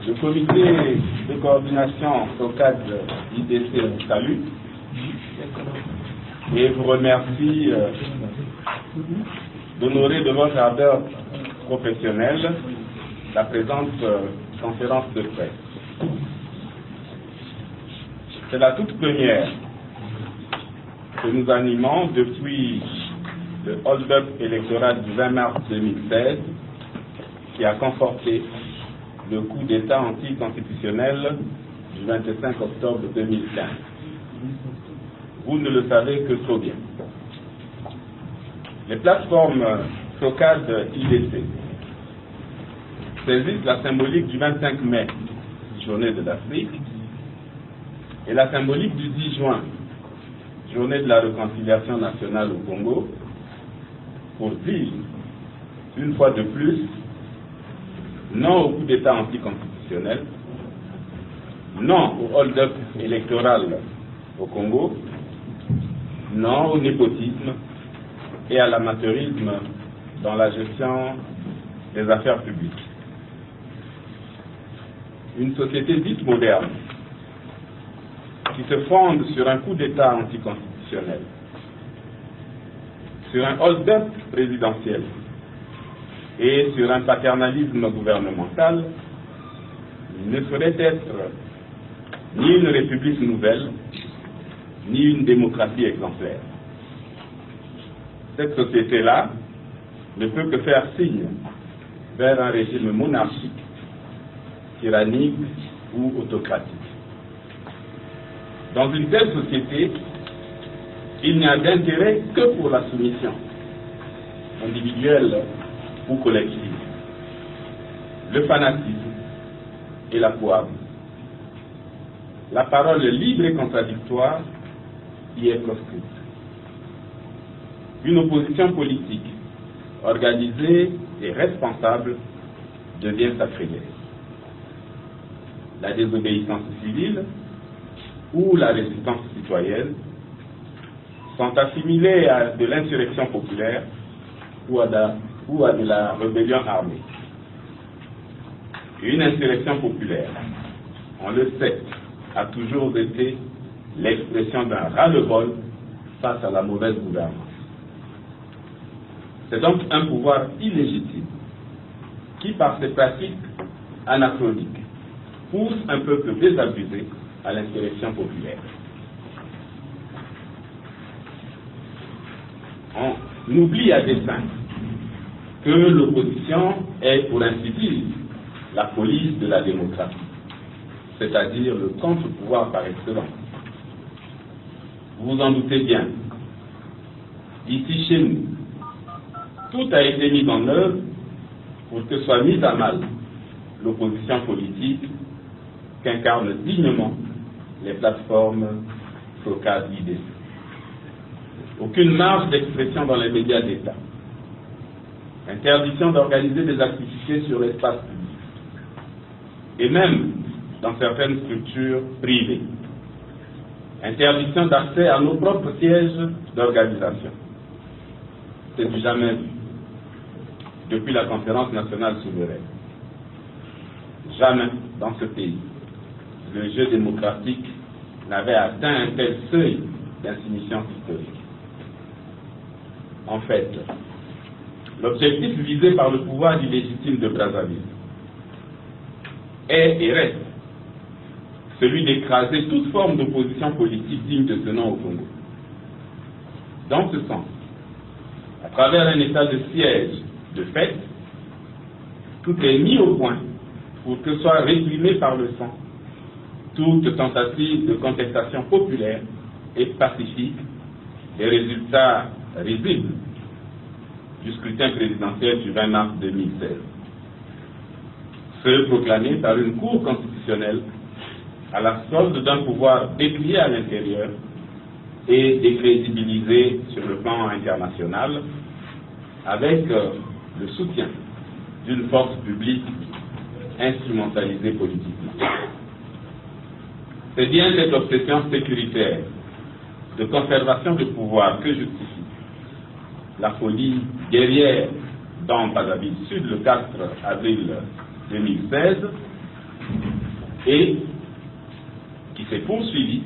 Le comité de coordination FOCAD IDC vous salue et vous remercie d'honorer de votre ardeur professionnelle la présente conférence de presse. C'est la toute première que nous animons depuis le hold-up électoral du 20 mars 2016 qui a conforté le coup d'État anticonstitutionnel du 25 octobre 2015. Vous ne le savez que trop bien. Les plateformes FOCAD IDC saisissent la symbolique du 25 mai, journée de l'Afrique, et la symbolique du 10 juin, journée de la réconciliation nationale au Congo, pour dire, une fois de plus, non au coup d'État anticonstitutionnel, non au hold-up électoral au Congo, non au népotisme et à l'amateurisme dans la gestion des affaires publiques. Une société dite moderne, qui se fonde sur un coup d'État anticonstitutionnel, sur un hold-up présidentiel et sur un paternalisme gouvernemental, ne saurait être ni une république nouvelle, ni une démocratie exemplaire. Cette société-là ne peut que faire signe vers un régime monarchique, tyrannique ou autocratique. Dans une telle société, il n'y a d'intérêt que pour la soumission, individuelle ou collective, le fanatisme et la poire. La parole libre et contradictoire y est proscrite. Une opposition politique, organisée et responsable, devient sacrilège. La désobéissance civile ou la résistance citoyenne sont assimilées à de l'insurrection populaire ou à de la rébellion armée. Une insurrection populaire, on le sait, a toujours été l'expression d'un ras-le-bol face à la mauvaise gouvernance. C'est donc un pouvoir illégitime qui, par ses pratiques anachroniques, pousse un peuple désabusé à l'insurrection populaire. On oublie à dessein que l'opposition est, pour ainsi dire, la police de la démocratie, c'est-à-dire le contre-pouvoir par excellence. Vous vous en doutez bien, ici chez nous, tout a été mis en œuvre pour que soit mise à mal l'opposition politique qu'incarnent dignement les plateformes FOCAD IDC. Aucune marge d'expression dans les médias d'État. Interdiction d'organiser des activités sur l'espace public. Et même dans certaines structures privées. Interdiction d'accès à nos propres sièges d'organisation. C'est du jamais vu depuis la conférence nationale souveraine. Jamais dans ce pays, le jeu démocratique n'avait atteint un tel seuil d'insignifiance historique. En fait, l'objectif visé par le pouvoir illégitime de Brazzaville est et reste celui d'écraser toute forme d'opposition politique digne de ce nom au Congo. Dans ce sens, à travers un état de siège de fait, tout est mis au point pour que soit réprimé par le sang toute tentative de contestation populaire et pacifique des résultats risibles du scrutin présidentiel du 20 mars 2016. Ceux proclamés par une cour constitutionnelle à la solde d'un pouvoir déplié à l'intérieur et décrédibilisé sur le plan international avec le soutien d'une force publique instrumentalisée politiquement. C'est bien cette obsession sécuritaire de conservation de pouvoir que justifie la folie guerrière dans Brazzaville Sud le 4 avril 2016 et qui s'est poursuivi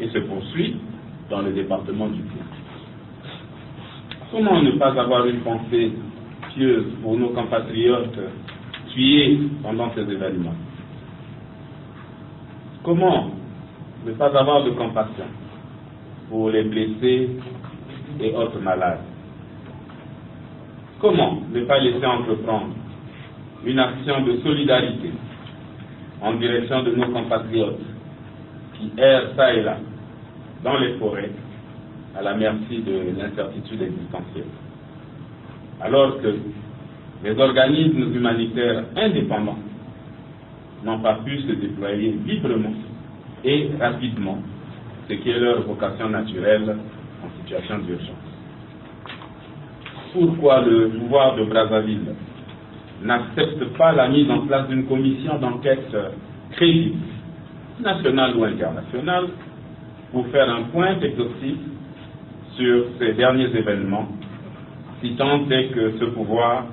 et se poursuit dans le département du Pau. Comment ne pas avoir une pensée pieuse pour nos compatriotes tués pendant ces événements? Comment ne pas avoir de compassion pour les blessés et autres malades? Comment ne pas laisser entreprendre une action de solidarité en direction de nos compatriotes qui errent ça et là dans les forêts à la merci de l'incertitude existentielle, alors que les organismes humanitaires indépendants n'ont pas pu se déployer librement et rapidement, ce qui est leur vocation naturelle en situation d'urgence. Pourquoi le pouvoir de Brazzaville n'accepte pas la mise en place d'une commission d'enquête crédible, nationale ou internationale, pour faire un point exhaustif sur ces derniers événements, si tant est que ce pouvoir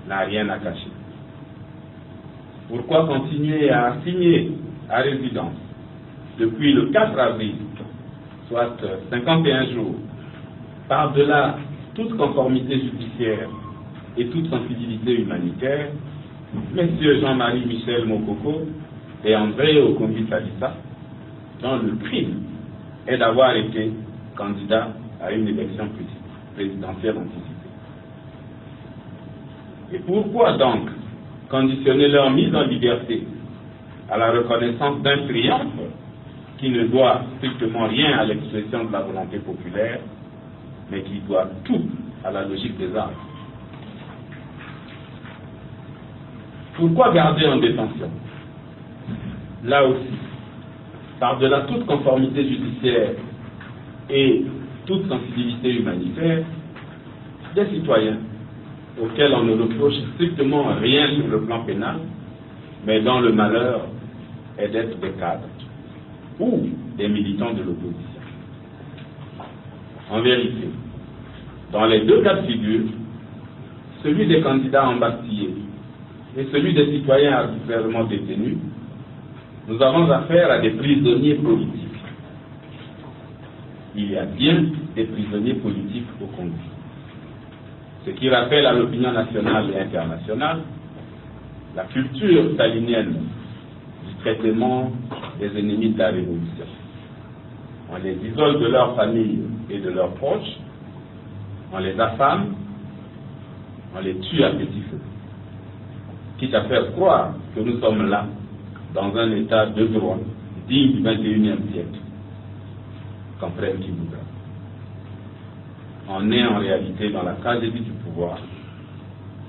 n'a rien à cacher? Pourquoi continuer à assigner à résidence depuis le 4 avril, soit 51 jours, par-delà toute conformité judiciaire et toute sensibilité humanitaire, messieurs Jean-Marie Michel Mokoko et André Okombi-Salissa, dont le crime est d'avoir été candidat à une élection présidentielle anticipée? Et pourquoi donc conditionner leur mise en liberté à la reconnaissance d'un triomphe qui ne doit strictement rien à l'expression de la volonté populaire, mais qui doit tout à la logique des arts? Pourquoi garder en détention, là aussi, par-delà toute conformité judiciaire et toute sensibilité humanitaire, des citoyens auxquels on ne reproche strictement rien sur le plan pénal, mais dont le malheur est d'être des cadres ou des militants de l'opposition? En vérité, dans les deux cas de figure, celui des candidats embastillés et celui des citoyens arbitrairement détenus, nous avons affaire à des prisonniers politiques. Il y a bien des prisonniers politiques au Congo. Ce qui rappelle à l'opinion nationale et internationale la culture stalinienne du traitement des ennemis de la révolution. On les isole de leur famille et de leurs proches, on les affame, on les tue à petit feu, quitte à faire croire que nous sommes là, dans un état de droit, digne du XXIe siècle, qu'en prenne qui voudra. On est en réalité dans la tragédie du pouvoir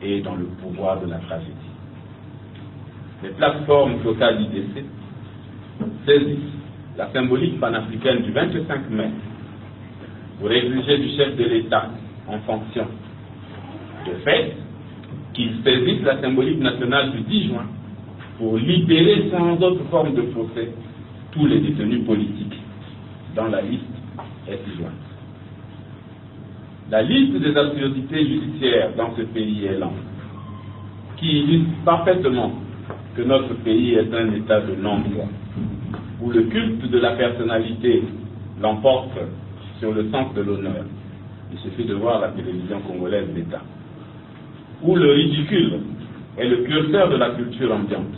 et dans le pouvoir de la tragédie. Les plateformes locales d'IDC saisissent la symbolique panafricaine du 25 mai pour exiger du chef de l'État en fonction de fait qu'il saisisse la symbolique nationale du 10 juin pour libérer sans autre forme de procès tous les détenus politiques dans la liste est jointe. La liste des absurdités judiciaires dans ce pays est longue, qui illustre parfaitement que notre pays est un état de non-droit, où le culte de la personnalité l'emporte sur le sens de l'honneur. Il suffit de voir la télévision congolaise d'État, où le ridicule est le curseur de la culture ambiante,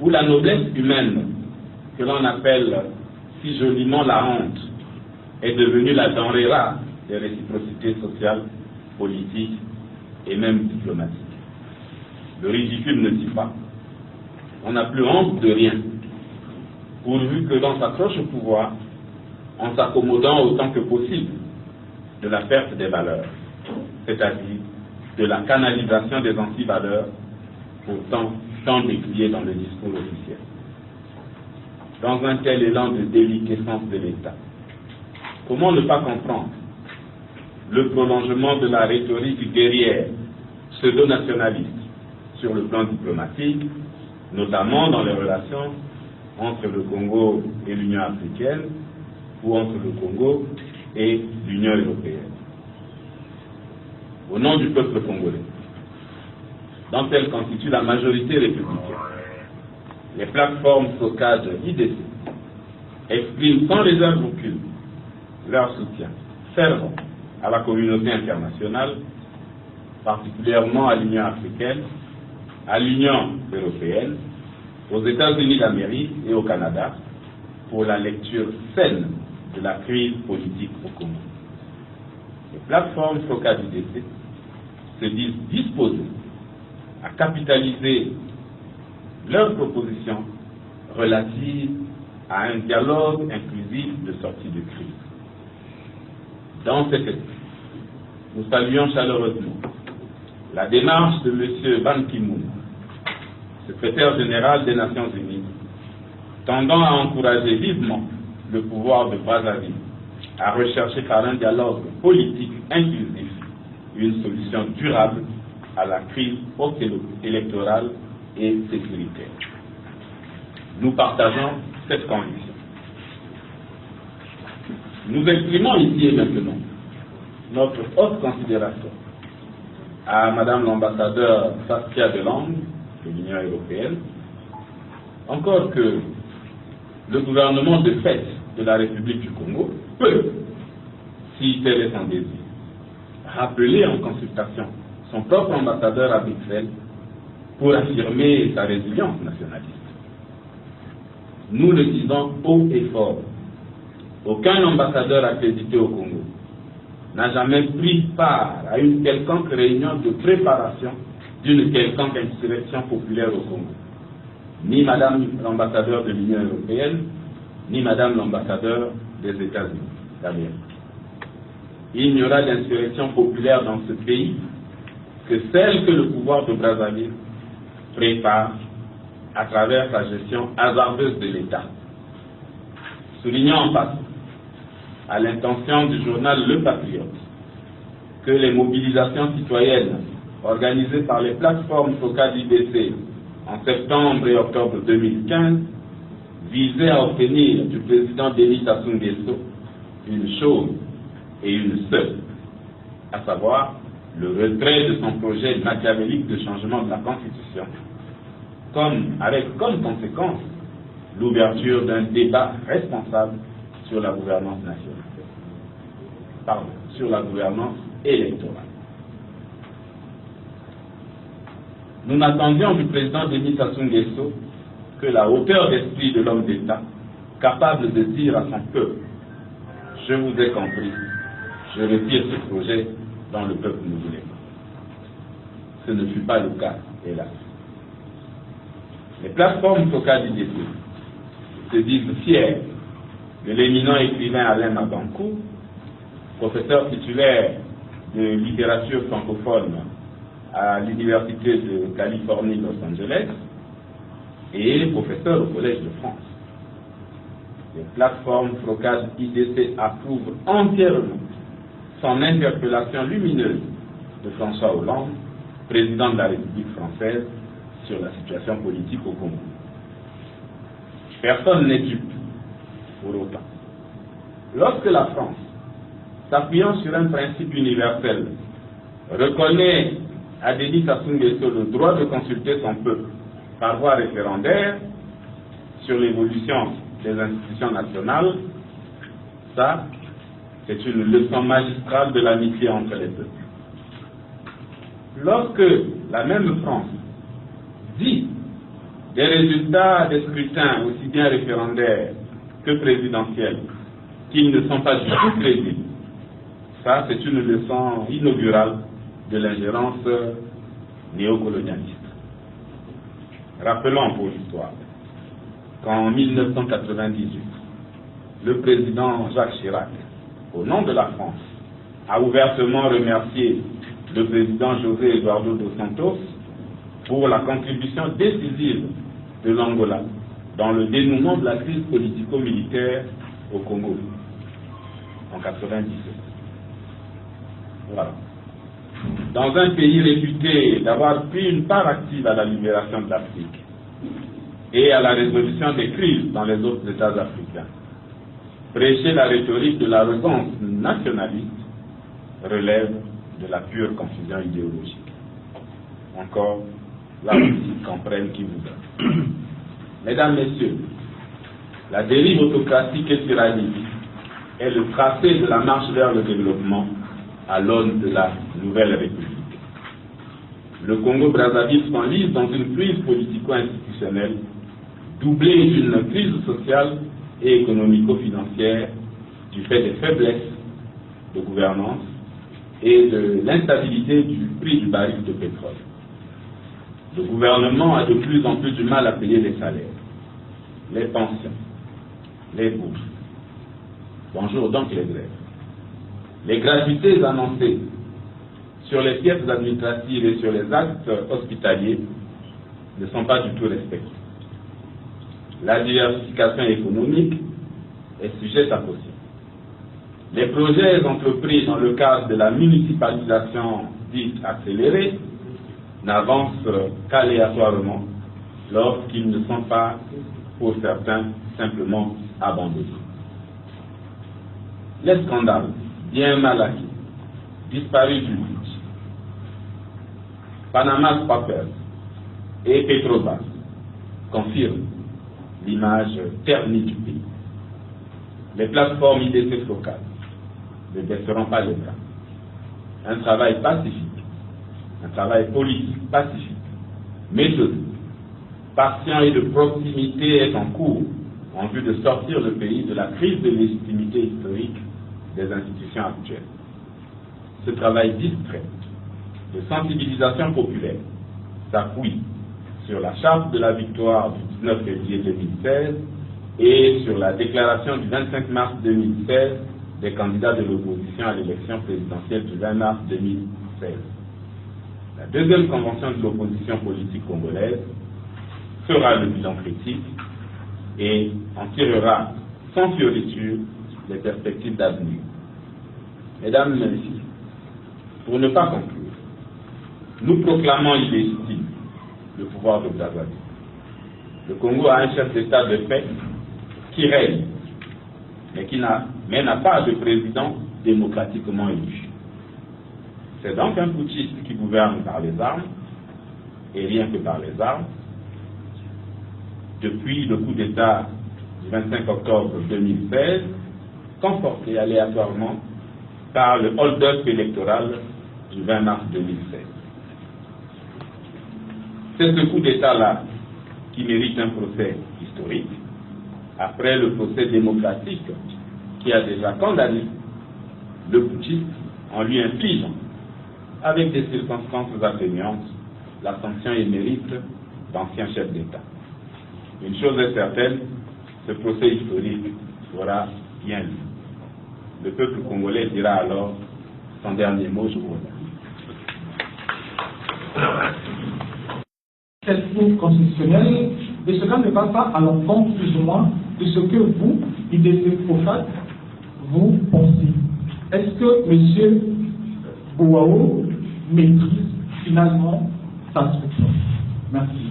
où la noblesse humaine, que l'on appelle si joliment la honte, est devenue la denrée rare des réciprocités sociales, politiques et même diplomatiques. Le ridicule ne dit pas. On n'a plus honte de rien, pourvu que l'on s'accroche au pouvoir en s'accommodant autant que possible de la perte des valeurs, c'est-à-dire de la canalisation des antivaleurs, pourtant tant décriées dans le discours officiel. Dans un tel élan de déliquescence de l'État, comment ne pas comprendre le prolongement de la rhétorique guerrière pseudo-nationaliste sur le plan diplomatique, notamment dans les relations entre le Congo et l'Union africaine ou entre le Congo et l'Union européenne. Au nom du peuple congolais, dont elle constitue la majorité républicaine, les plateformes stockage IDC expriment sans réserve aucune leur soutien ferme à la communauté internationale, particulièrement à l'Union africaine, à l'Union européenne, aux États-Unis d'Amérique et au Canada pour la lecture saine de la crise politique au Congo. Les plateformes stockage IDC se disent disposées à capitaliser leurs propositions relatives à un dialogue inclusif de sortie de crise. Dans cet esprit, nous saluons chaleureusement la démarche de M. Ban Ki-moon, secrétaire général des Nations Unies, tendant à encourager vivement le pouvoir de Brazzaville à rechercher par un dialogue politique inclusif une solution durable à la crise post-électorale et sécuritaire. Nous partageons cette conviction. Nous exprimons ici et maintenant notre haute considération à Madame l'ambassadeur Saskia Delangue de l'Union européenne, encore que le gouvernement de fait de la République du Congo peut, si tel est son désir, rappeler en consultation son propre ambassadeur à Bruxelles pour affirmer sa résilience nationaliste. Nous le disons haut et fort. Aucun ambassadeur accrédité au Congo n'a jamais pris part à une quelconque réunion de préparation d'une quelconque insurrection populaire au Congo. Ni Madame l'ambassadeur de l'Union européenne, ni Madame l'ambassadeur des États-Unis d'Amérique. Il n'y aura d'insurrection populaire dans ce pays que celle que le pouvoir de Brazzaville prépare à travers sa gestion hasardeuse de l'État. Soulignons en passant, à l'intention du journal Le Patriote, que les mobilisations citoyennes organisées par les plateformes stockage IDC en septembre et octobre 2015 visaient à obtenir du président Denis Sassou Nguesso une chose et une seule, à savoir le retrait de son projet machiavélique de changement de la Constitution, avec comme conséquence l'ouverture d'un débat responsable sur la gouvernance nationale. Sur la gouvernance électorale. Nous n'attendions du président Denis Sassou Nguesso que la hauteur d'esprit de l'homme d'État, capable de dire à son peuple « Je vous ai compris, je retire ce projet dont le peuple ne voulait pas ». Ce ne fut pas le cas, hélas. Les plateformes stockage IDC se disent fiers de l'éminent écrivain Alain Mabankou, professeur titulaire de littérature francophone à l'Université de Californie, Los Angeles, et professeur au Collège de France. Les plateformes stockage IDC approuvent entièrement son interpellation lumineuse de François Hollande, président de la République française, sur la situation politique au Congo. Personne n'est dupe pour autant. Lorsque la France, s'appuyant sur un principe universel, reconnaît à Denis Sassou Nguesso le droit de consulter son peuple par voie référendaire sur l'évolution des institutions nationales, ça, c'est une leçon magistrale de l'amitié entre les peuples. Lorsque la même France dit des résultats des scrutins aussi bien référendaires que présidentiels qu'ils ne sont pas du tout crédibles, ça c'est une leçon inaugurale de l'ingérence néocolonialiste. Rappelons pour l'histoire qu'en 1998, le président Jacques Chirac, au nom de la France, a ouvertement remercié le président José Eduardo dos Santos pour la contribution décisive de l'Angola dans le dénouement de la crise politico-militaire au Congo en 1997. Voilà. Dans un pays réputé d'avoir pris une part active à la libération de l'Afrique et à la résolution des crises dans les autres États africains, prêcher la rhétorique de l'arrogance nationaliste relève de la pure confusion idéologique. Encore, là aussi, comprenne qui vous aime. Mesdames, Messieurs, la dérive autocratique et tyrannique est le tracé de la marche vers le développement à l'aune de la nouvelle République. Le Congo-Brazzaville s'enlise dans une crise politico-institutionnelle doublée d'une crise sociale et économico-financière du fait des faiblesses de gouvernance et de l'instabilité du prix du baril de pétrole. Le gouvernement a de plus en plus du mal à payer les salaires, les pensions, les bourses. Bonjour donc les grèves. Les gratuités annoncées sur les pièces administratives et sur les actes hospitaliers ne sont pas du tout respectées. La diversification économique est sujette à caution. Les projets entrepris dans le cadre de la municipalisation dite accélérée n'avancent qu'aléatoirement lorsqu'ils ne sont pas, pour certains, simplement abandonnés. Les scandales, bien mal acquis, disparus du but, Panama Papers et Petrobras confirment l'image ternie du pays. Les plateformes IDC locales ne baisseront pas les bras. Un travail pacifique, un travail politique pacifique, méthodique, patient et de proximité est en cours en vue de sortir le pays de la crise de légitimité historique des institutions actuelles. Ce travail discret de sensibilisation populaire s'appuie sur la charte de la victoire du 19 février 2016 et sur la déclaration du 25 mars 2016 des candidats de l'opposition à l'élection présidentielle du 20 mars 2016. La deuxième convention de l'opposition politique congolaise fera le bilan critique et en tirera sans fioriture les perspectives d'avenir. Mesdames et messieurs, pour ne pas conclure, nous proclamons illégitime le pouvoir de Brazzaville. Le Congo a un chef d'État de paix qui règne, mais n'a pas de président démocratiquement élu. C'est donc un putschiste qui gouverne par les armes, et rien que par les armes, depuis le coup d'État du 25 octobre 2016, conforté aléatoirement par le hold-up électoral du 20 mars 2016. C'est ce coup d'État-là qui mérite un procès historique, après le procès démocratique qui a déjà condamné le putschiste en lui infligeant, avec des circonstances atténuantes, la sanction émérite d'ancien chef d'État. Une chose est certaine, ce procès historique sera bien lu. Le peuple congolais dira alors son dernier mot, je vous remercie. Cette cour constitutionnelle, et cela ne va pas à l'encontre plus ou moins de ce que vous, IDC Profat, vous pensez. Est-ce que M. Bouao maîtrise finalement sa structure? Merci.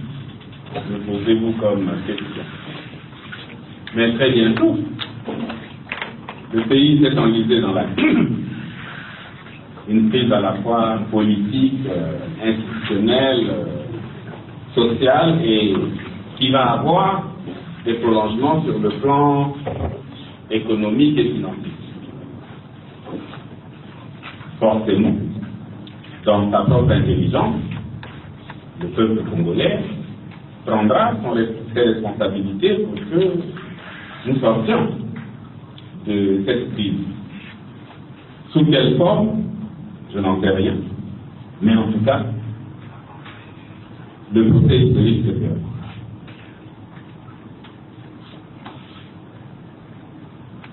Me posez-vous comme question. Mais très bientôt, le pays s'est enlisé dans la crise. Une crise à la fois politique, institutionnelle, sociale, et qui va avoir des prolongements sur le plan économique et financier. Forcément, dans sa propre intelligence, le peuple congolais prendra ses responsabilités pour que nous sortions de cette crise. Sous quelle forme, je n'en sais rien. Mais en tout cas, le procès historique se fait.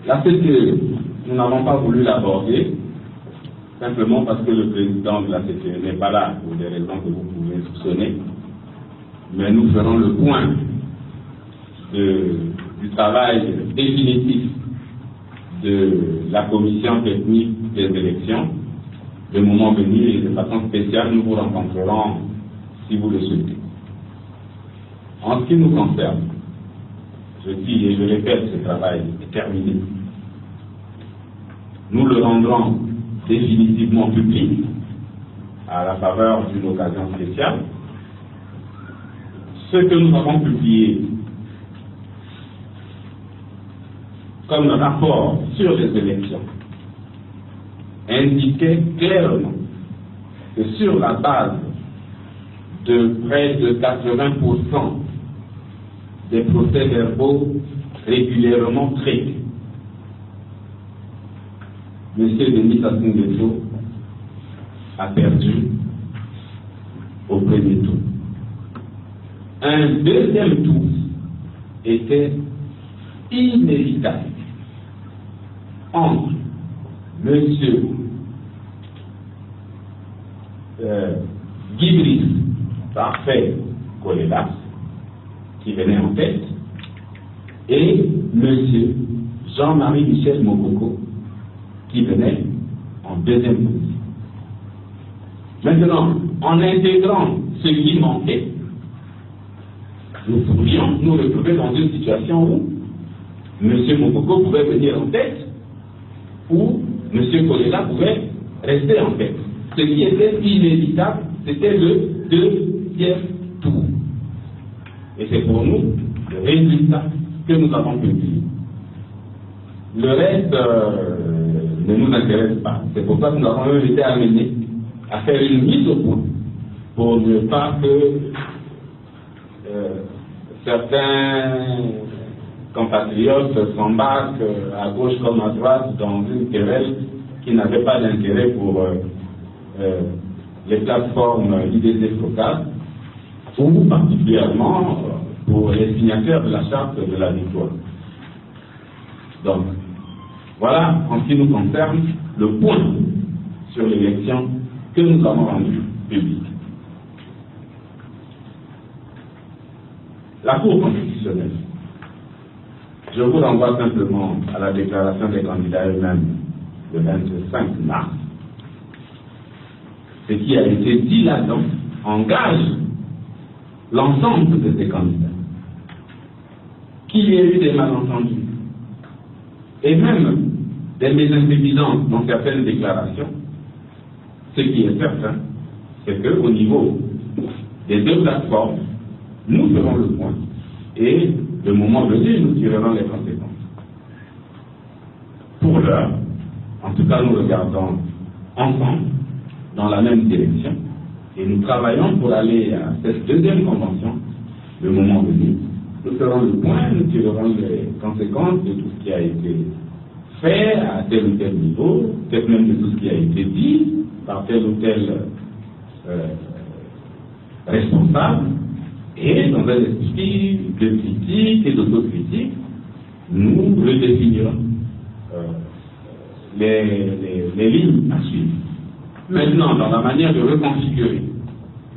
La CCE, nous n'avons pas voulu l'aborder, simplement parce que le président de la CCE n'est pas là, pour des raisons que vous pouvez soupçonner. Mais nous ferons le point du travail définitif de la commission technique des élections. Le moment venu, et de façon spéciale, nous vous rencontrerons si vous le souhaitez. En ce qui nous concerne, je dis et je répète, ce travail est terminé. Nous le rendrons définitivement public à la faveur d'une occasion spéciale. Ce que nous avons publié comme rapport sur les élections indiquait clairement que sur la base de près de 80% des procès-verbaux régulièrement traités, M. Denis Sassou Nguesso a perdu au premier tour. Un deuxième tour était inévitable entre M. Guy Parfait Kolelas, qui venait en tête, et M. Jean-Marie Michel Mokoko, qui venait en deuxième position. Maintenant, en intégrant ce qui manquait, nous pourrions nous retrouver dans une situation où M. Mokoko pouvait venir en tête, ou M. Kolela pouvait rester en tête. Ce qui était inévitable, c'était le deuxième tour. Et c'est pour nous le résultat que nous avons publié. Le reste ne nous intéresse pas. C'est pour ça que nous avons été amenés à faire une mise au point pour ne pas que certains compatriotes s'embarquent à gauche comme à droite dans une querelle qui n'avait pas d'intérêt pour les plateformes IDC locales ou particulièrement pour les signataires de la charte de la victoire. Donc, voilà en ce qui nous concerne le point sur l'élection que nous avons rendu publique. La Cour constitutionnelle, je vous renvoie simplement à la déclaration des candidats eux-mêmes le 25 mars. Ce qui a été dit là-dedans engage l'ensemble de ces candidats. Qu'il y ait eu des malentendus et même des mésinsuffisances dans certaines déclarations, ce qui est certain, c'est qu'au niveau des deux plateformes, nous ferons le point et le moment venu, nous tirerons les conséquences. Pour l'heure, en tout cas, nous regardons ensemble dans la même direction et nous travaillons pour aller à cette deuxième convention, le moment venu. Nous ferons le point, nous tirerons les conséquences de tout ce qui a été fait à tel ou tel niveau, peut-être même de tout ce qui a été dit par tel ou tel responsable, et dans un esprit de critique et d'autocritique, nous redéfinirons les lignes à suivre. Maintenant, dans la manière de reconfigurer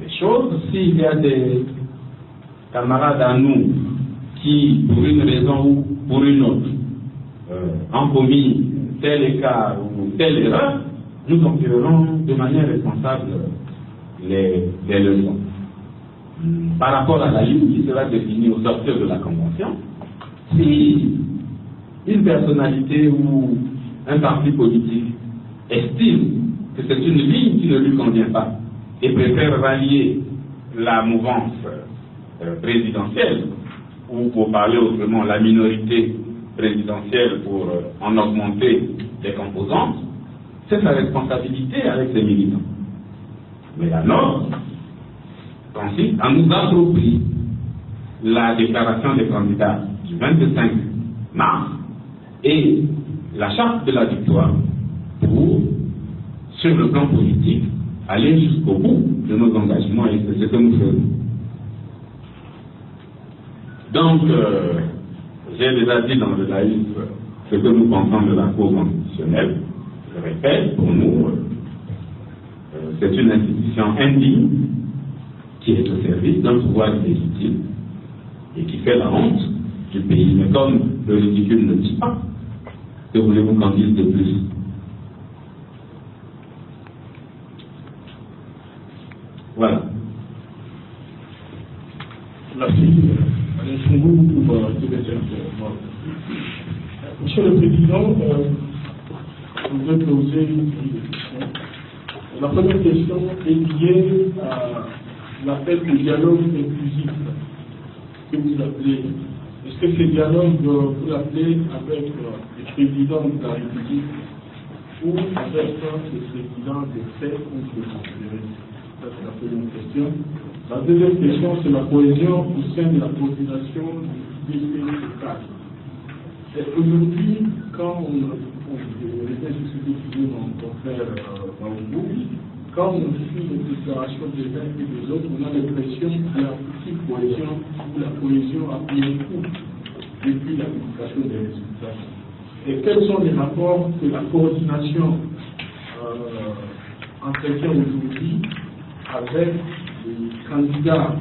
les choses, s'il y a des camarades à nous qui, pour une raison ou pour une autre, ont commis tel écart ou telle erreur, nous en tirerons de manière responsable les leçons. Par rapport à la ligne qui sera définie au sortir de la Convention, si une personnalité ou un parti politique estime que c'est une ligne qui ne lui convient pas et préfère rallier la mouvance présidentielle, ou pour parler autrement, la minorité présidentielle pour en augmenter les composantes, c'est sa responsabilité avec ses militants. Mais la nôtre consiste à nous approprier la déclaration des candidats du 25 mars et la charte de la victoire pour, sur le plan politique, aller jusqu'au bout de nos engagements, et c'est ce que nous faisons. Donc, j'ai déjà dit dans le laïf ce que nous pensons de la Cour constitutionnelle. Je répète, pour nous, c'est une institution indigne qui est au service d'un pouvoir illégitime et qui fait la honte du pays. Mais comme le ridicule ne dit pas, que voulez-vous qu'en dise de plus? Voilà. Merci. Monsieur le Président, je voudrais poser une question. La première question est liée à l'appel de dialogue inclusif que vous appelez Est-ce que ce dialogue, vous l'appelez avec le président de la République ou avec le président des faits ou de confédérés? Ça, c'est la première question. La deuxième question, c'est la cohésion au sein de la population du DCC4. Aujourd'hui, quand on était sur ce que mon confrère Baoubou, quand on suit les déclarations des uns et des autres, on a l'impression que la petite cohésion ou la cohésion a pris un coup depuis la publication des résultats. Et quels sont les rapports que la coordination entretient aujourd'hui avec les candidats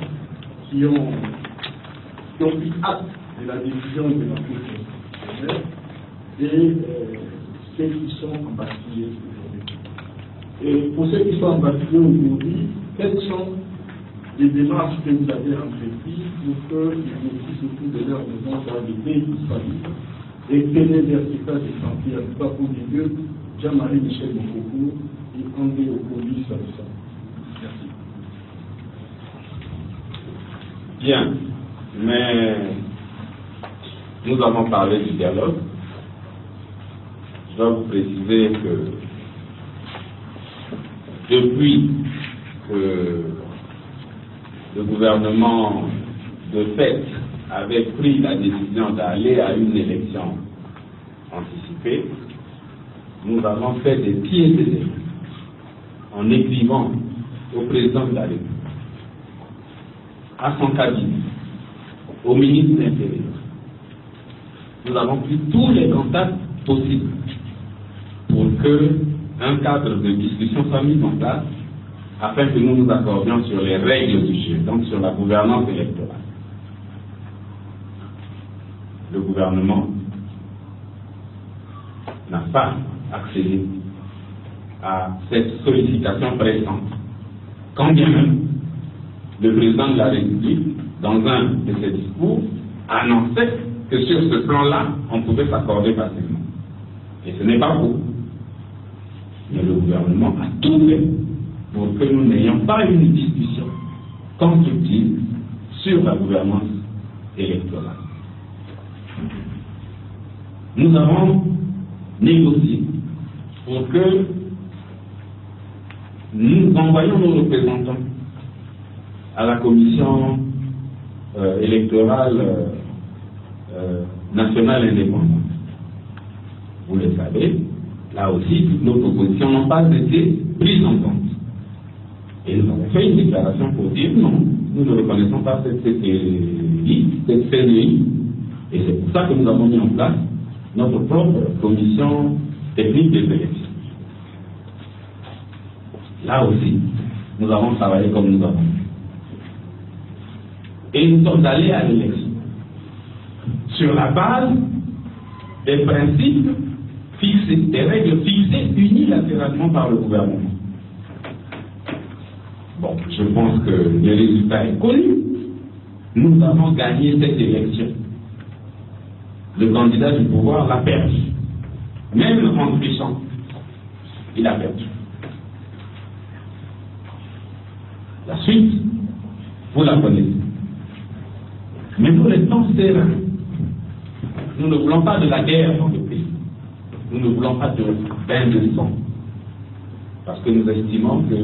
qui ont pris acte de la décision de la Cour constitutionnelle et ceux qui sont embastillés aujourd'hui. Et pour ceux qui sont embastillés aujourd'hui, quelles sont les démarches que vous avez entreprises pour qu'ils puissent autour de leur maison dans des pays familles et tenir vers cet état de santé, en tout cas pour les deux, Jean-Marie Michel Mokoko et André Okoli Salissa. Merci. Bien, mais nous avons parlé du dialogue. Je dois vous préciser que depuis que le gouvernement de fait avait pris la décision d'aller à une élection anticipée, nous avons fait des pieds et des mains en écrivant au président de la République, à son cabinet, au ministre de l'Intérieur. Nous avons pris tous les contacts possibles pour que un cadre de discussion soit mis en place afin que nous nous accordions sur les règles du jeu, donc sur la gouvernance électorale. Le gouvernement n'a pas accédé à cette sollicitation pressante, quand bien même le président de la République, dans un de ses discours, annonçait que sur ce plan-là, on pouvait s'accorder facilement. Et ce n'est pas beaucoup. Mais le gouvernement a tout fait pour que nous n'ayons pas une discussion constructive sur la gouvernance électorale. Nous avons négocié pour que nous envoyions nos représentants à la commission électorale nationale indépendante. Vous le savez, là aussi, toutes nos propositions n'ont pas été prises en compte. Et nous avons fait une déclaration pour dire non, nous ne reconnaissons pas cette CNI, et c'est pour ça que nous avons mis en place notre propre commission technique des élections. Là aussi, nous avons travaillé comme nous avons fait. Et nous sommes allés à l'élection sur la base des principes fixés, des règles fixées unilatéralement par le gouvernement. Bon, je pense que le résultat est connu. Nous avons gagné cette élection. Le candidat du pouvoir l'a perdu. Même en trichant, il a perdu. La suite, vous la connaissez. Mais nous restons sereins. Nous ne voulons pas de la guerre dans le pays. Nous ne voulons pas de bain de sang. Parce que nous estimons que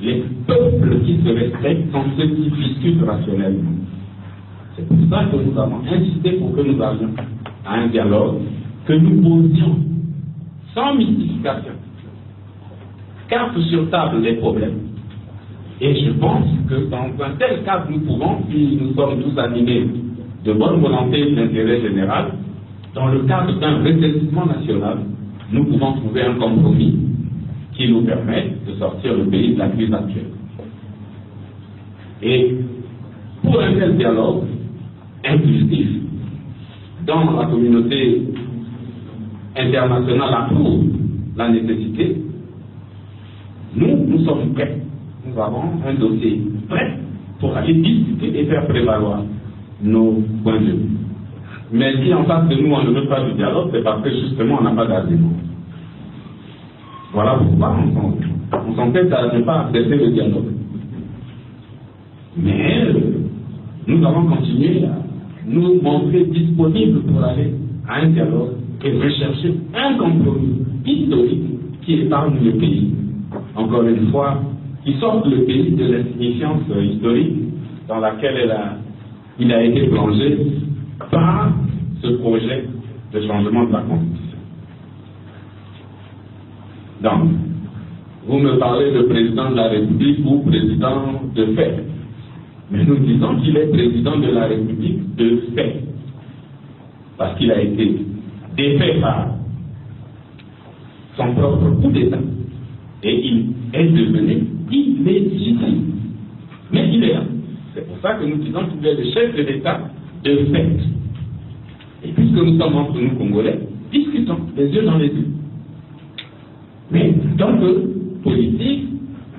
les peuples qui se respectent sont ceux qui discutent rationnellement. C'est pour ça que nous avons insisté pour que nous allions à un dialogue, que nous posions sans mystification, carte sur table les problèmes. Et je pense que dans un tel cadre, nous pouvons, si nous sommes tous animés de bonne volonté et d'intérêt général, dans le cadre d'un rétablissement national, nous pouvons trouver un compromis qui nous permette de sortir le pays de la crise actuelle. Et pour un tel dialogue inclusif, dont la communauté internationale approuve la nécessité, nous sommes prêts. Nous avons un dossier prêt pour aller discuter et faire prévaloir nos points de vue. Mais si en face de nous on ne veut pas du dialogue, c'est parce que justement on n'a pas d'argument. Voilà pourquoi on s'entête à ne pas accepter le dialogue. Mais nous allons continuer à nous montrer disponibles pour aller à un dialogue et rechercher un compromis historique qui épargne le pays, encore une fois, qui sorte le pays de l'insignifiance historique dans laquelle il a été plongé par ce projet de changement de la Constitution. Donc, vous me parlez de président de la République ou président de fait. Mais nous disons qu'il est président de la République de fait. Parce qu'il a été défait par son propre coup d'État. Et il est devenu illégitime. Mais il est là. C'est pour ça que nous disons qu'il est le chef de l'État de fait. Et puisque nous sommes entre nous Congolais, discutons les yeux dans les yeux. Mais tant que politique,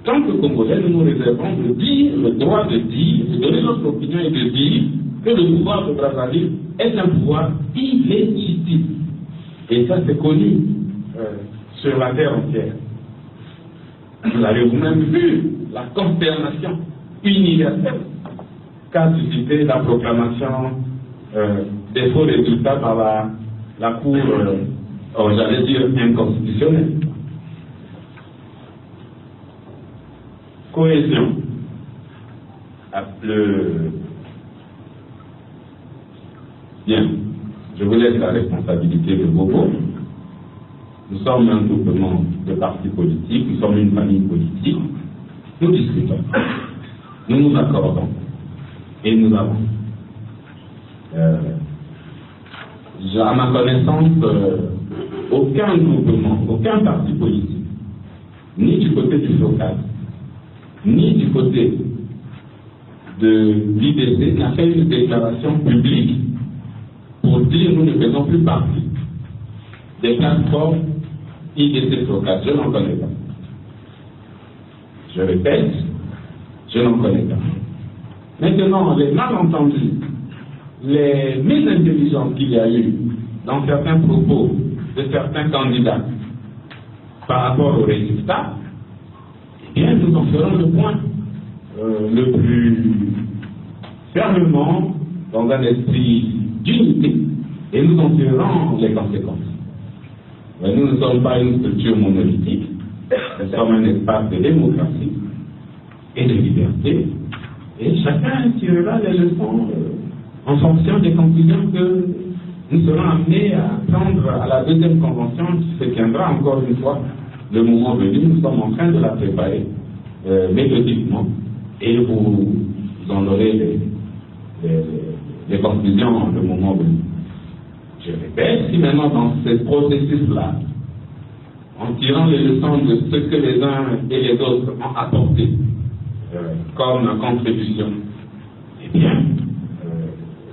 tant que Congolais, nous nous réservons de dire, le droit de dire, de donner notre opinion et de dire que le pouvoir de Brazzaville est un pouvoir illégitime. Et ça, c'est connu sur la terre entière. Vous avez vous-même vu la consternation universelle qu'a suscité la proclamation des faux résultats par la Cour, j'allais dire, inconstitutionnelle. Cohésion. Bien, je vous laisse la responsabilité de vos votes. Nous sommes un groupement de partis politiques, nous sommes une famille politique. Nous discutons, nous nous accordons et nous avons. À ma connaissance, aucun groupement, aucun parti politique, ni du côté du FLOCAD, ni du côté de l'IDC, n'a fait une déclaration publique pour dire nous ne faisons plus partie des plateformes IDC FLOCAD. Je n'en connais pas. Je répète, je n'en connais pas. Maintenant, les malentendus, les mésintelligences qu'il y a eu dans certains propos de certains candidats par rapport aux résultats, eh bien, nous en ferons le point le plus fermement dans un esprit d'unité et nous en tirerons les conséquences. Mais nous ne sommes pas une structure monolithique, nous sommes un espace de démocratie et de liberté et chacun tirera les leçons en fonction des conclusions que nous serons amenés à prendre à la deuxième convention qui se tiendra encore une fois le moment venu. Nous sommes en train de la préparer méthodiquement et vous en aurez les conclusions le moment venu. Je répète, si maintenant dans ce processus-là, en tirant les leçons de ce que les uns et les autres ont apporté comme contribution, eh bien,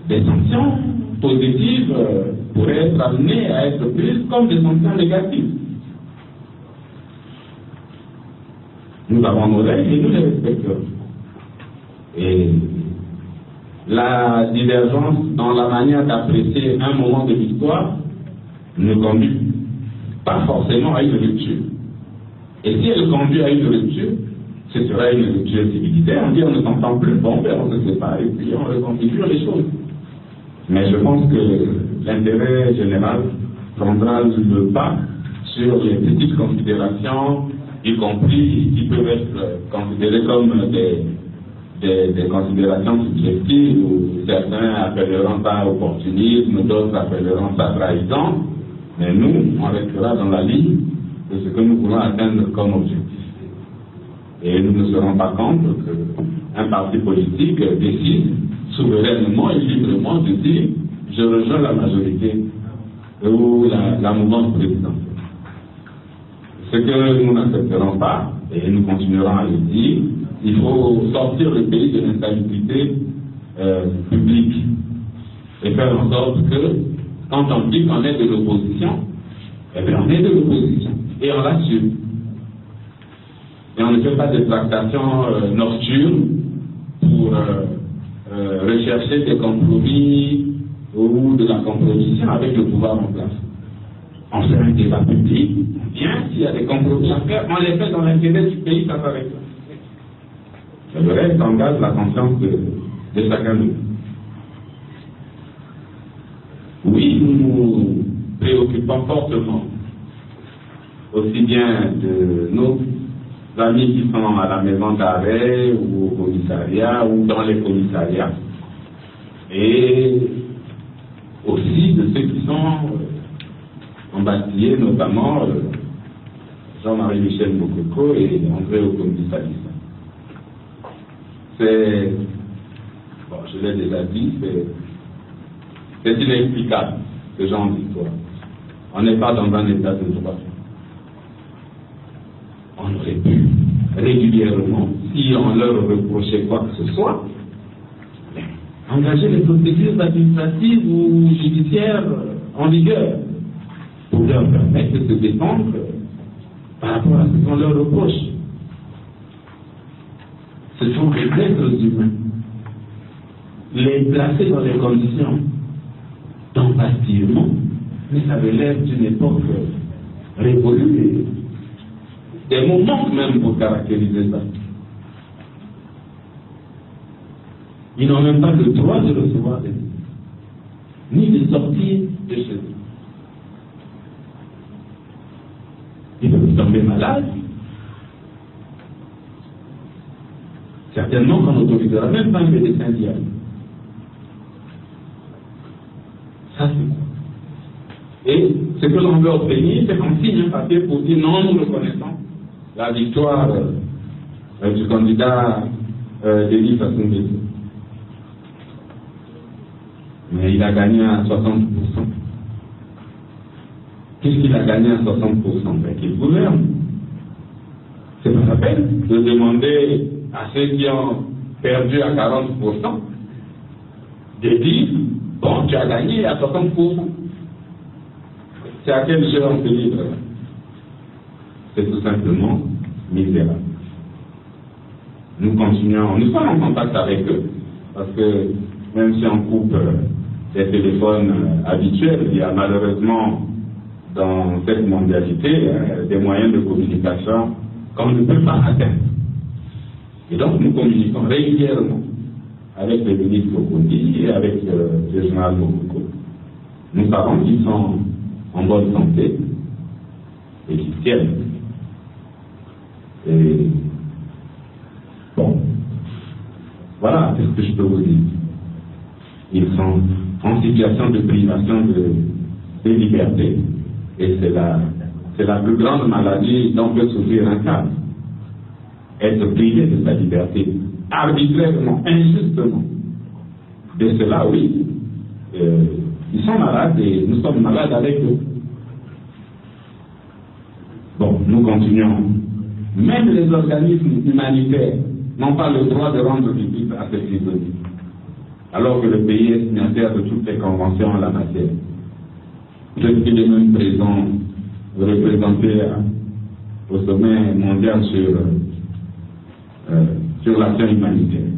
des sanctions positives pourraient être amenées à être prises comme des sanctions négatives. Nous avons nos règles et nous les respecterons. Et la divergence dans la manière d'apprécier un moment de l'histoire ne conduit pas forcément à une rupture. Et si elle conduit à une rupture, ce sera une rupture civilitaire. On dit on ne s'entend plus, bon, ben on se sépare et puis on reconfigure les choses. Mais je pense que l'intérêt général prendra le pas sur les petites considérations, y compris qui peuvent être considérées comme des considérations subjectives où certains appelleront ça opportunisme, d'autres appelleront ça trahison, mais nous, on restera dans la ligne de ce que nous voulons atteindre comme objectif. Et nous ne serons pas contre qu'un parti politique décide souverainement et librement de dire je rejoins la majorité ou la mouvance présidentielle. Ce que nous n'accepterons pas, et nous continuerons à le dire, il faut sortir le pays de l'instabilité publique et faire en sorte que, quand on dit qu'on est de l'opposition, eh bien on est de l'opposition et on l'assume. Et on ne fait pas de tractations nocturnes pour rechercher des compromis ou de la compromission avec le pouvoir en place. On fait un débat public, bien, s'il y a des compromis à faire, on les fait dans l'intérêt du pays, ça s'arrête là. Le reste engage la conscience de chacun de nous. Oui, nous nous préoccupons fortement, aussi bien de nos amis qui sont à la maison d'arrêt ou au commissariat ou dans les commissariats, et aussi de ceux qui sont embastillés, notamment Jean-Marie Michel Mokoko et André Okondi-Salissa. C'est, bon, je l'ai déjà dit, c'est inexplicable, ce genre d'histoire. On n'est pas dans un état de droit. On aurait pu régulièrement, si on leur reprochait quoi que ce soit, engager les procédures administratives ou judiciaires en vigueur pour leur permettre de se défendre par rapport à ce qu'on leur reproche. Ce sont des êtres humains. Les placer dans les conditions d'embastillement, mais ça avait l'air d'une époque révolue, des moments même pour caractériser ça. Ils n'ont même pas le droit de recevoir des visites, ni de sortir de chez eux. Ils peuvent tomber malades. Certainement qu'on n'autorisera même pas un médecin d'y aller. Ça, c'est quoi? Et ce que l'on veut obtenir, c'est qu'on signe un papier pour dire non, nous reconnaissons la victoire du candidat Denis Sassou Nguesso. Mais il a gagné à 60%. Qu'est-ce qu'il a gagné à 60%? Ben, qu'il gouverne. C'est pas la peine de demander à ceux qui ont perdu à 40% de dire, bon, tu as gagné à 60%. C'est à quel jeu on se livre? C'est tout simplement misérable. Nous continuons, nous sommes en contact avec eux, parce que même si on coupe les téléphones habituels, il y a malheureusement dans cette mondialité des moyens de communication qu'on ne peut pas atteindre. Et donc nous communiquons régulièrement avec le ministre Okondi et avec le général Mokoko. Nous savons qu'ils sont en bonne santé et qu'ils tiennent. Et bon, voilà ce que je peux vous dire. Ils sont en situation de privation de liberté. Et c'est la plus grande maladie dont peut souffrir un cadre. Être privé de sa liberté, arbitrairement, injustement. De cela, oui, ils sont malades et nous sommes malades avec eux. Bon, nous continuons. Même les organismes humanitaires n'ont pas le droit de rendre visite à ces prisonniers, alors que le pays est signataire de toutes les conventions en la matière. Je suis de même présent, représenté au sommet mondial sur l'action humanitaire.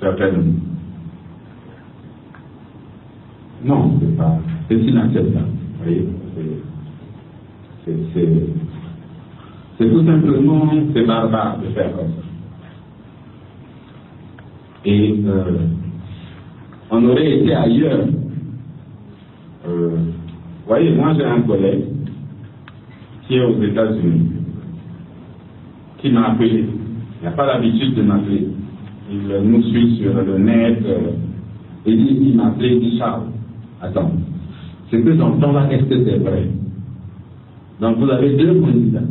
Certaines. Non, c'est pas. C'est inacceptable. Vous voyez, c'est tout simplement, c'est barbare de faire comme ça. Et on aurait été ailleurs. Voyez, moi j'ai un collègue qui est aux États-Unis, qui m'a appelé. Il n'a pas l'habitude de m'appeler. Il nous suit sur le net. Et il m'a appelé, il dit Charles, attends, ce que j'entends là, est-ce que c'est vrai? Donc vous avez deux candidats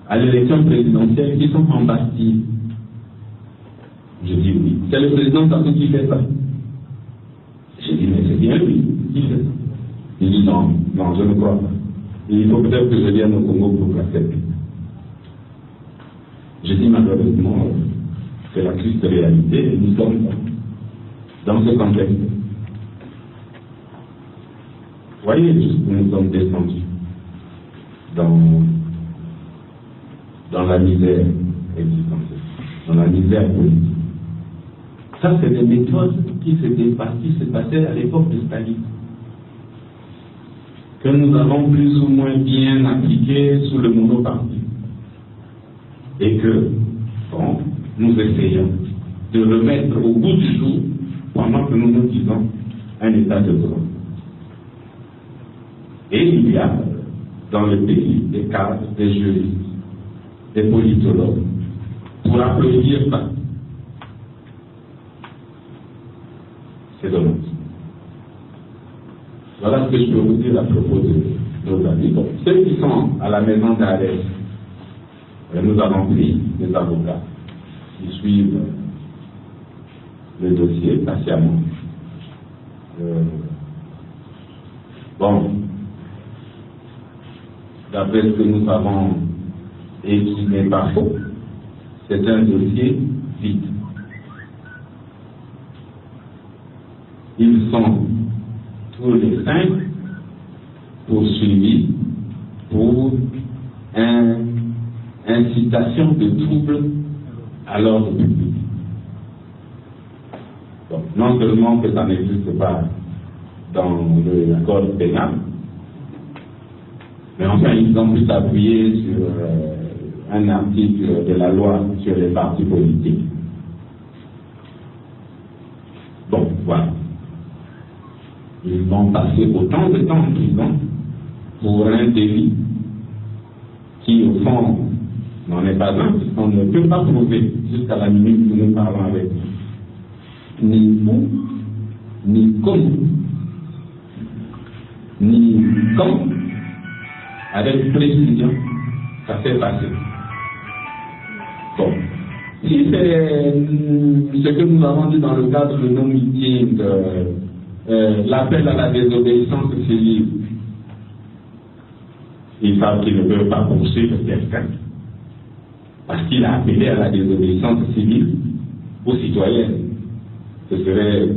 à l'élection présidentielle qui sont en Bastille. Je dis oui. C'est le président Sassou qui fait ça. J'ai dit, mais c'est bien lui qui fait ça. Il dit non, je ne crois pas. Il faut peut-être que je vienne au Congo pour l'accepter. Je dis malheureusement, c'est la triste réalité, et nous sommes dans ce contexte. Voyez jusqu'où nous sommes descendus dans la misère existentielle, dans la misère politique. Ça, c'est des méthodes qui se passaient à l'époque de Staline, que nous avons plus ou moins bien appliquées sous le monoparti. Et que, bon, nous essayons de remettre au bout du jour pendant que nous nous disons un état de droit. Et il y a dans le pays des cadres, des juristes, des politologues, pour applaudir ça. C'est dommage. Voilà ce que je peux vous dire à propos de nos amis. Donc, ceux qui sont à la maison d'arrêt, nous avons pris des avocats qui suivent le dossier patiemment. Bon, d'après ce que nous savons et qui n'est pas faux, c'est un dossier vide. Ils sont tous les 5 poursuivis pour incitation de troubles à l'ordre public. Donc, non seulement que ça n'existe pas dans le code pénal, mais enfin ils ont pu s'appuyer sur un article de la loi sur les partis politiques. Bon, voilà. Ils vont passer autant de temps en prison pour un délit qui, au fond, n'en est pas un, puisqu'on ne peut pas prouver jusqu'à la minute où nous parlons avec vous, ni où, ni comment, ni quand, avec précision, ça s'est passé. Bon. Si c'est ce que nous avons dit dans le cadre de nos meetings, l'appel à la désobéissance civile, ils savent qu'ils ne peuvent pas poursuivre quelqu'un parce qu'il a appelé à la désobéissance civile aux citoyens. Ce serait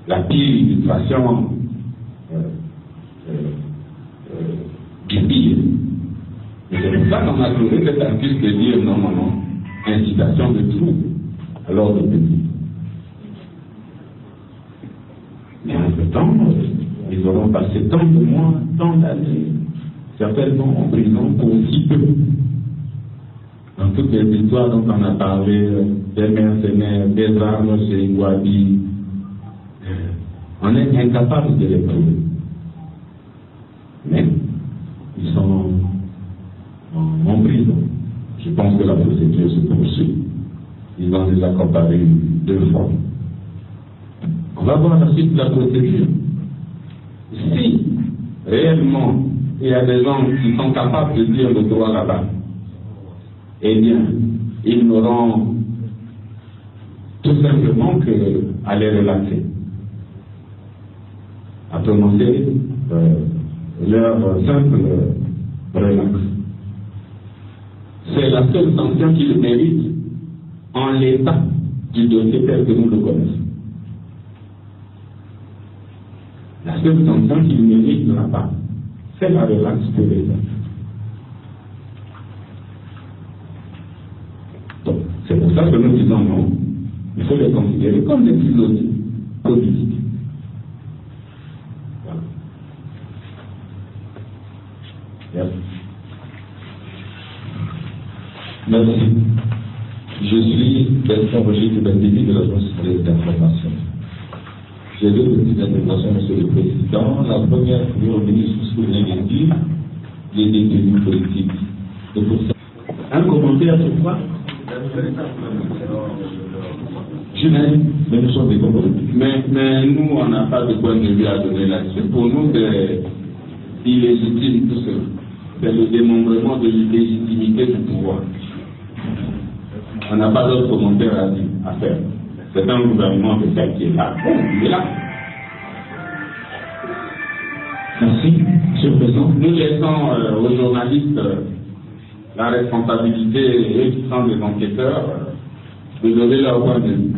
la pire illustration du pire. Et c'est pour ça qu'on a trouvé cette accuse de dire non, incitation de trouble à l'ordre public. Mais entre-temps, ils auront passé tant de mois, tant d'années, certainement en prison pour si peu. Dans toutes les histoires dont on a parlé, des mercenaires, des armes chez Wabi, on est incapable de les prouver. Mais ils sont en prison. Je pense que la procédure se poursuit. Ils ont déjà comparé 2 fois. On va voir la suite de la procédure. Si réellement il y a des gens qui sont capables de dire le droit là-bas, eh bien, ils n'auront tout simplement qu'à les relaxer, à prononcer leur simple relax. C'est la seule sanction qu'ils méritent en l'état du dossier tel que nous le connaissons. La seule sanction qu'ils méritent de la part, c'est la relax pour les autres. Donc, c'est pour ça que nous disons non. Il faut les considérer comme des prisonniers politiques. Voilà. Merci. Je suis Bertrand Roger du BNDB de l'Agence d'information. J'ai 2 petites interventions, Monsieur le Président. La première, pour revenir sur ce que vous venez de dire, les détenus politiques. Et pour ça, un commentaire sur quoi? mais nous sommes des politiques. Mais nous, on n'a pas de point de vue à donner là-dessus. Pour nous, c'est illégitime tout cela. C'est le démembrement de l'illégitimité du pouvoir. On n'a pas d'autre commentaire à faire. C'est un gouvernement de fait qui est là. Bon, il est là. Merci, Monsieur le Président. Nous laissons aux journalistes la responsabilité, et eux qui sont des enquêteurs, de donner leur point de vue.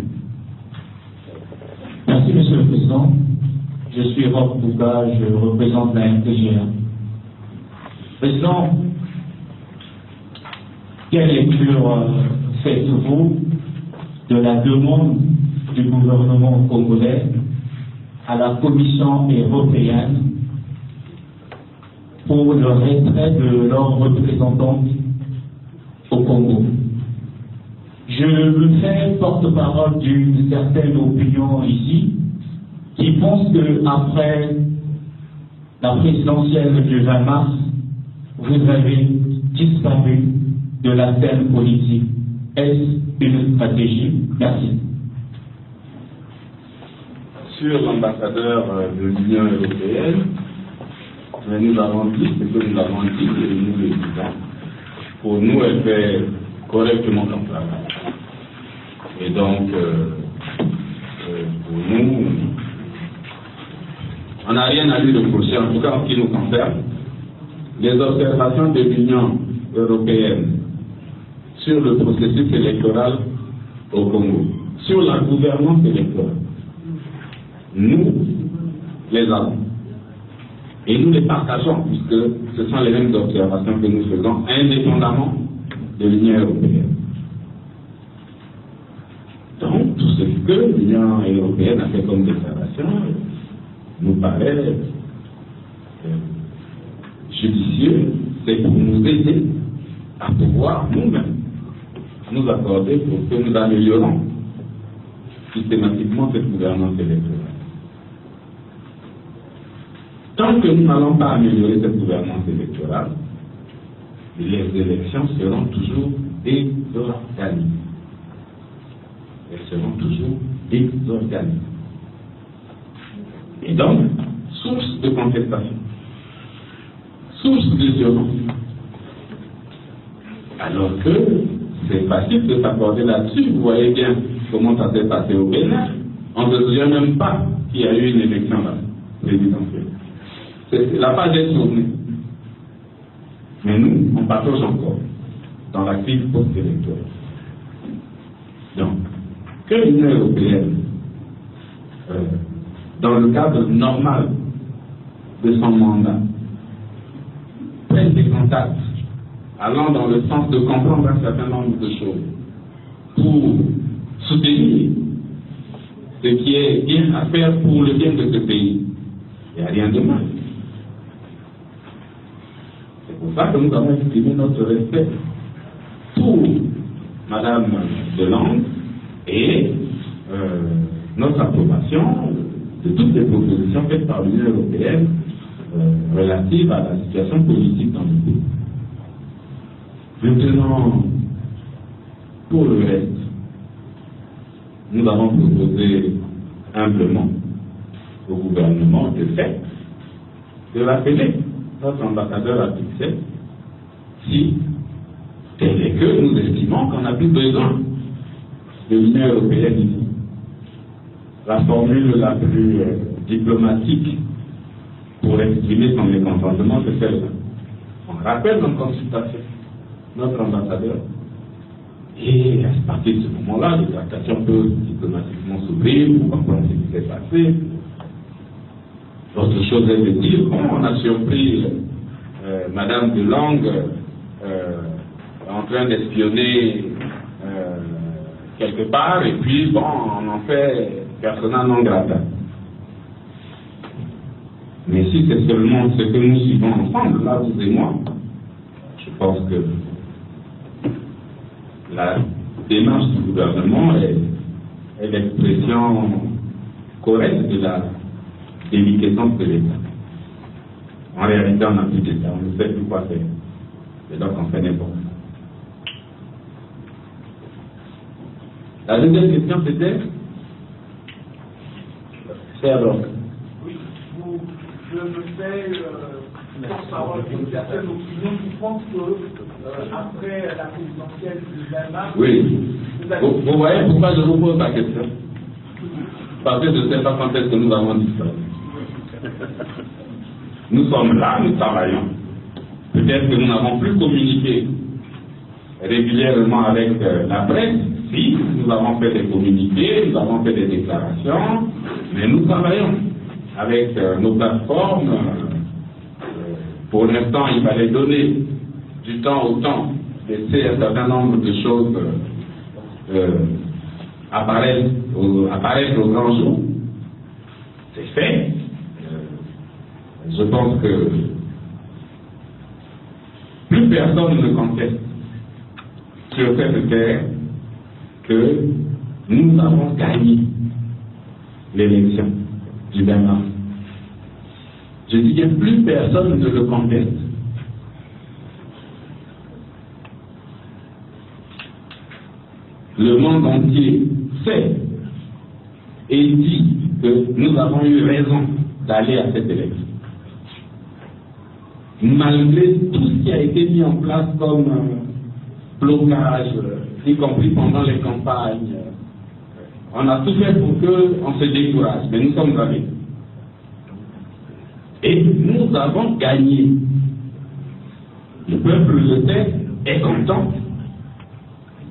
Merci, Monsieur le Président. Je suis Rob Bouka, je représente la MTGA. Président, quelle lecture faites-vous de la demande du gouvernement congolais à la Commission européenne pour le retrait de leurs représentants au Congo? Je me fais porte-parole d'une certaine opinion ici, qui pense qu'après la présidentielle du 20 mars, vous avez disparu de la scène politique. Est-ce une stratégie? Merci. Sur l'ambassadeur de l'Union européenne, nous avons dit ce que nous avons dit et nous le disons. Pour nous, elle fait correctement son travail. Et donc, pour nous, on n'a rien à lui reprocher, en tout cas en ce qui nous concerne. Les observations de l'Union européenne sur le processus électoral au Congo, sur la gouvernance électorale, nous les avons. Et nous les partageons, puisque ce sont les mêmes observations que nous faisons, indépendamment de l'Union européenne. Donc, tout ce que l'Union européenne a fait comme déclaration nous paraît judicieux, c'est pour nous aider à pouvoir nous-mêmes nous accorder pour que nous améliorons systématiquement cette gouvernance électorale. Tant que nous n'allons pas améliorer cette gouvernance électorale, les élections seront toujours désorganisées. Elles seront toujours désorganisées. Et donc, source de contestation, source de violence. Alors que c'est facile de s'accorder là-dessus. Vous voyez bien comment ça s'est passé au Bénin. On ne se souvient même pas qu'il y a eu une élection là, présidentielle. La page est tournée. Mais nous, on patauge encore dans la crise post-électorale. Donc, que l'Union européenne, dans le cadre normal de son mandat, prenne des contacts allant dans le sens de comprendre un certain nombre de choses pour soutenir ce qui est bien à faire pour le bien de ce pays. Il n'y a rien de mal. C'est pour ça que nous avons exprimé notre respect pour Madame Delande et notre approbation de toutes les propositions faites par l'Union européenne relatives à la situation politique dans le pays. Maintenant, pour le reste, nous avons proposé humblement au gouvernement de rappeler notre ambassadeur à Bruxelles si tel est que nous estimons qu'on n'a plus besoin de l'Union européenne ici. La formule la plus diplomatique pour exprimer son mécontentement, c'est celle-là. On rappelle en consultation notre ambassadeur et à partir de ce moment-là, les tractations peuvent diplomatiquement s'ouvrir pour comprendre ce qui s'est passé. L'autre chose est de dire on a surpris Madame Delande en train d'espionner quelque part et puis bon, on en fait persona non grata. Mais si c'est seulement ce que nous suivons ensemble, là vous et moi, je pense que la démarche du gouvernement est l'expression correcte de la déliquescence de l'État. En réalité, on n'a plus d'État, on ne sait plus quoi faire. Et donc, on fait n'importe quoi. La deuxième question, c'était alors. Oui, je me fais porte-parole d'une certaine opinion qui pense que après la présidentielle du 20 mars. Oui. Vous voyez pourquoi je vous pose la question? Parce que je ne sais pas quand est-ce que nous avons disparu. Nous sommes là, nous travaillons. Peut-être que nous n'avons plus communiqué régulièrement avec la presse. Si, nous avons fait des communiqués, nous avons fait des déclarations, mais nous travaillons avec nos plateformes. Pour l'instant, il fallait donner du temps au temps, laisser un certain nombre de choses apparaître au grand jour. C'est fait. Je pense que plus personne ne conteste sur cette terre que nous avons gagné l'élection du 20 mars. Je dis que plus personne ne le conteste. Le monde entier sait et dit que nous avons eu raison d'aller à cette élection. Malgré tout ce qui a été mis en place comme blocage, y compris pendant les campagnes, on a tout fait pour qu'on se décourage, mais nous sommes allés. Et nous avons gagné. Le peuple le sait, est content.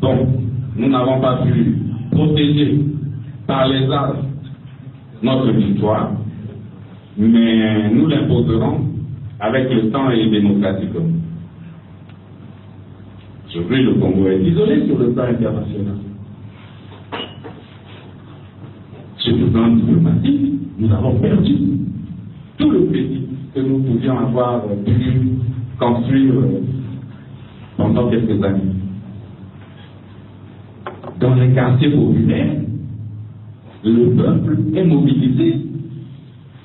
Bon, nous n'avons pas pu protéger par les armes notre victoire, mais nous l'imposerons avec le temps et les démocraties communes. Aujourd'hui, le Congo est isolé sur le plan international. Sur le plan diplomatique, nous avons perdu tout le pays que nous pouvions avoir pu construire pendant quelques années. Dans les quartiers populaires, le peuple est mobilisé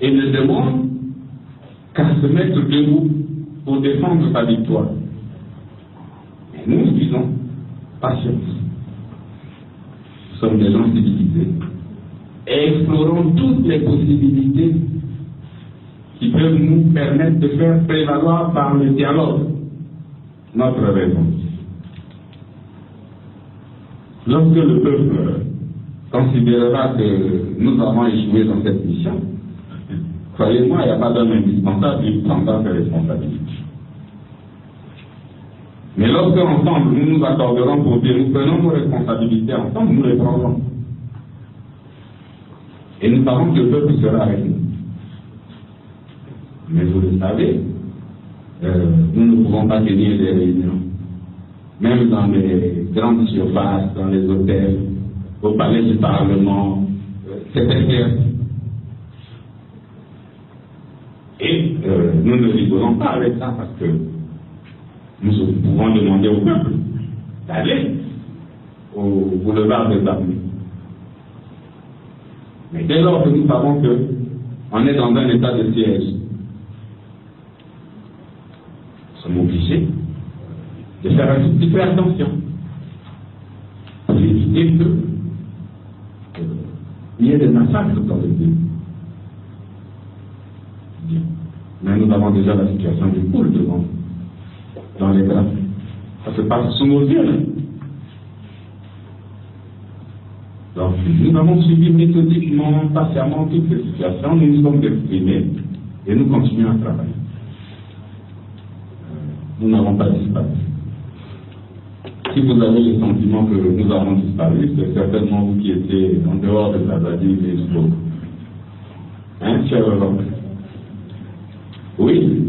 et ne demande qu'à se mettre debout pour défendre sa victoire. Et nous disons patience. Nous sommes des gens civilisés et explorons toutes les possibilités qui peuvent nous permettre de faire prévaloir par le dialogue notre réponse. Lorsque le peuple considérera que nous avons échoué dans cette mission, croyez-moi, il n'y a pas d'homme indispensable, il prendra ses responsabilités. Mais lorsque ensemble nous nous accorderons pour dire nous prenons nos responsabilités ensemble, nous les prendrons. Et nous savons que le peuple sera avec nous. Mais vous le savez, nous ne pouvons pas tenir des réunions. Même dans les grandes surfaces, dans les hôtels, au palais du Parlement, c'est interdit. Et nous ne rigolons pas avec ça parce que nous pouvons demander au peuple d'aller au boulevard des Armées. Mais dès lors que nous savons qu'on est dans un état de siège, nous sommes obligés de faire un tout petit peu attention pour éviter qu'il y ait des massacres dans le pays. Mais nous avons déjà la situation du poule devant dans les bras. Ça se passe sous nos yeux. Donc, nous avons suivi méthodiquement, patiemment toutes ces situations, nous nous sommes exprimés et nous continuons à travailler. Nous n'avons pas disparu. Si vous avez le sentiment que nous avons disparu, c'est certainement vous qui étiez en dehors de Brazzaville et du Congo. Hein, cher Europe? Oui.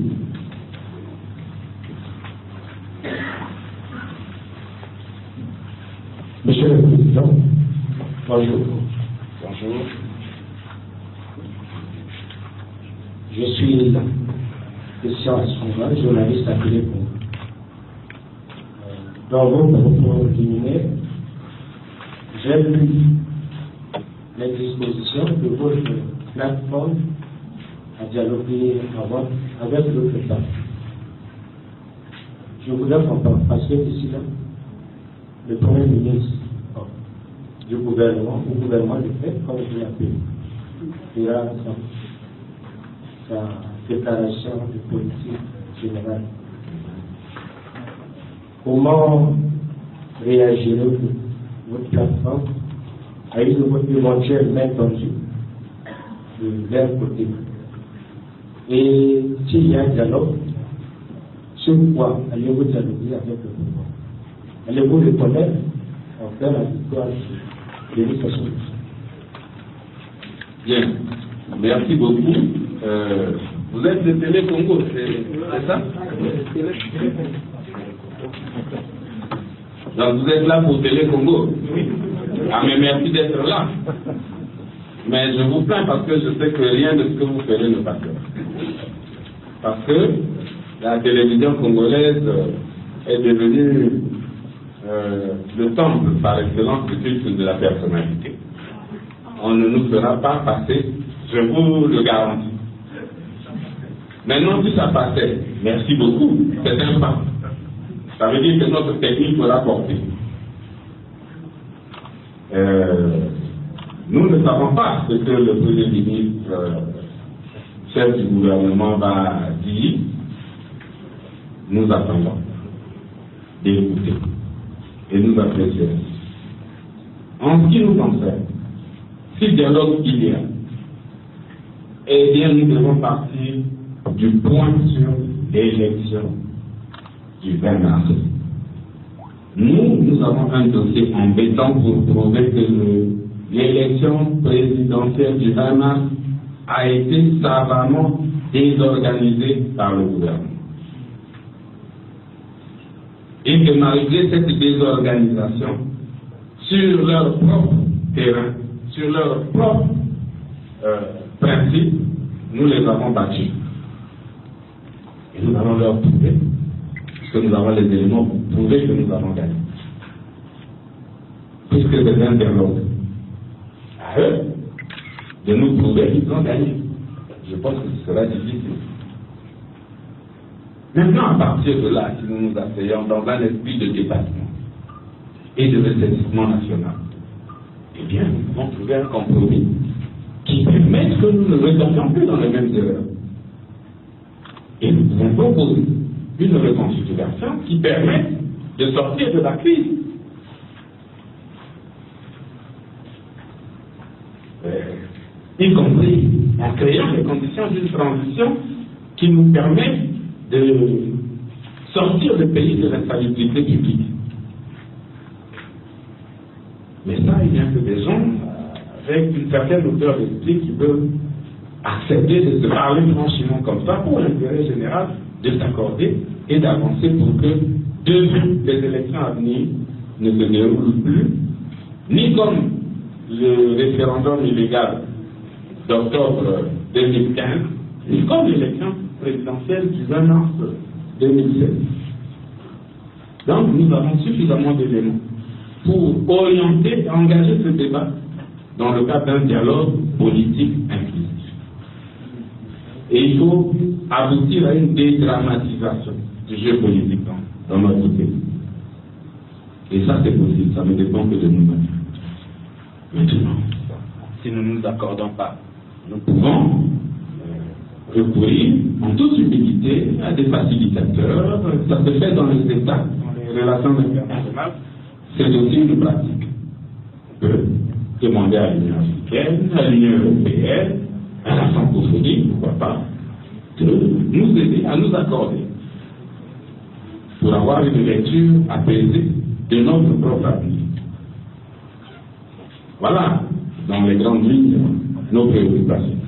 Monsieur le Président, bonjour. Bonjour. Je suis Christian Asconga, journaliste à Télécom. Dans vos propos liminaires, j'ai lu les dispositions de votre plateforme à dialoguer avec l'autre État. Je voudrais comprendre, parce que ici, là, le Premier ministre du gouvernement, ou gouvernement de fait, comme je l'appelle, fera sa déclaration de politique générale. Comment réagirez-vous, votre plateforme, à une éventuelle main tendue de leur côté? Et s'il y a un dialogue, sur quoi allez-vous dialoguer avec le pouvoir? Allez-vous reconnaître en faire la victoire de l'État? Bien, merci beaucoup. Vous êtes de Télé Congo, c'est ça? Donc vous êtes là pour Télé Congo? Oui. Ah mais merci d'être là. Mais je vous plains parce que je sais que rien de ce que vous ferez ne passera. Parce que la télévision congolaise est devenue le temple par excellence du culte de la personnalité. On ne nous fera pas passer, je vous le garantis. Maintenant, si ça passait, merci beaucoup, c'est un pas. Ça veut dire que notre technique sera portée. Nous ne savons pas ce que le Premier ministre, chef du gouvernement, va dire. Nous attendons d'écouter et nous apprécions. En ce qui nous concerne, si dialogue il y a, eh bien nous devons partir du point sur l'élection du 20 mars. Nous avons un dossier embêtant pour prouver que l'élection présidentielle du 20 mars a été savamment désorganisée par le gouvernement. Et que malgré cette désorganisation, sur leur propre terrain, sur leurs propres principes, nous les avons battus. Et nous allons leur prouver, puisque nous avons les éléments pour prouver que nous avons gagné. Puisque c'est un dialogue à eux de nous prouver qu'ils ont gagné. Je pense que ce sera difficile. Maintenant, à partir de là, si nous nous asseyons dans un esprit de débattement et de ressaisissement national, eh bien, nous pouvons trouver un compromis qui permette que nous ne retombions plus dans les mêmes erreurs. Et nous pouvons proposer une reconstitution qui permette de sortir de la crise. Y compris en créant les conditions d'une transition qui nous permet de sortir le pays de l'insalubrité publique. Mais ça, il n'y a que des gens avec une certaine hauteur d'esprit qui peuvent accepter de se parler franchement comme ça pour l'intérêt général, de s'accorder et d'avancer pour que depuis les élections à venir ne se déroulent plus, ni comme le référendum illégal d'octobre 2015, ni comme l'élection présidentielle du 20 mars 2016. Donc nous avons suffisamment d'éléments pour orienter et engager ce débat dans le cadre d'un dialogue politique inclusif. Et il faut aboutir à une dédramatisation du jeu politique dans notre pays. Et ça c'est possible, ça ne dépend que de nous-mêmes. Maintenant, si nous ne nous accordons pas, nous pouvons recourir en toute humilité à des facilitateurs. Ça se fait dans les États, dans les relations internationales. C'est aussi une pratique. On peut demander à l'Union africaine, à l'Union européenne, à la francophonie, pourquoi pas, de nous aider à nous accorder pour avoir une lecture apaisée de notre propre avenir. Voilà, dans les grandes lignes, nos préoccupations.